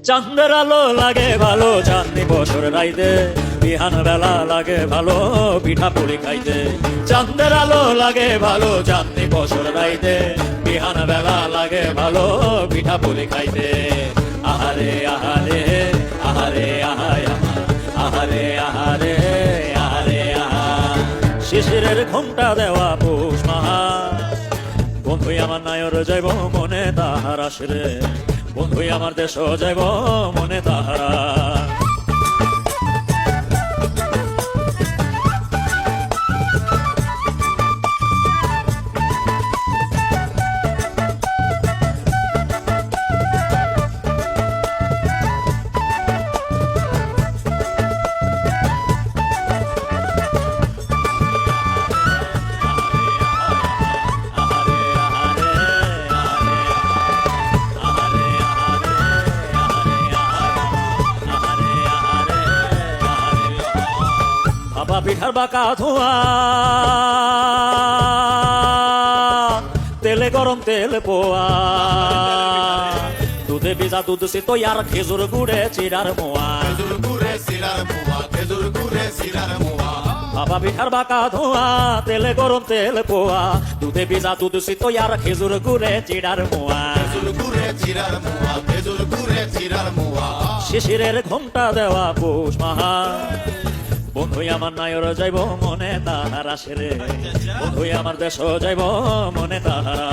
চাঁদের আলো লাগে ভালো চাঁদনি বছর রাইতে, বিহান বেলা লাগে ভালো পিঠা পুলি খাইতে। চাঁদের আলো লাগে ভালো চাঁদনি বছর রাইতে, বিহান বেলা লাগে ভালো পিঠা পুলি খাইতে। আহারে আহারে আহারে আহায় আহারে আহারে আহারে আহা, শিশিরের ঘোমটা দেওয়া পৌষ মাহা, বন্ধু আমার নায়র যাইব মনে তাহার আসরে, বন্ধু আমার দেশ যাইব মনে তাহারা। ভাপা পিঠার বাঁকা ধোঁয়া, তেলে গরম তেল পোয়া, দুধে ভিজা দুধ সে তো আর খেজুর গুড়ে চিরার মোয়া। ভাপা পিঠার বাঁকা ধোঁয়া, তেলে গরম তেল পোয়া, দুধে ভিজা দুধ সে তো আর খেজুর গুড়ে চিরার মোয়া। শিশিরের ঘোমটা দেওয়া পৌষ মাহা, বন্ধু আমার নায়র যাইব মনে তাহার আসরে, বন্ধু আমার দেশ যাইব মনে তাহারা।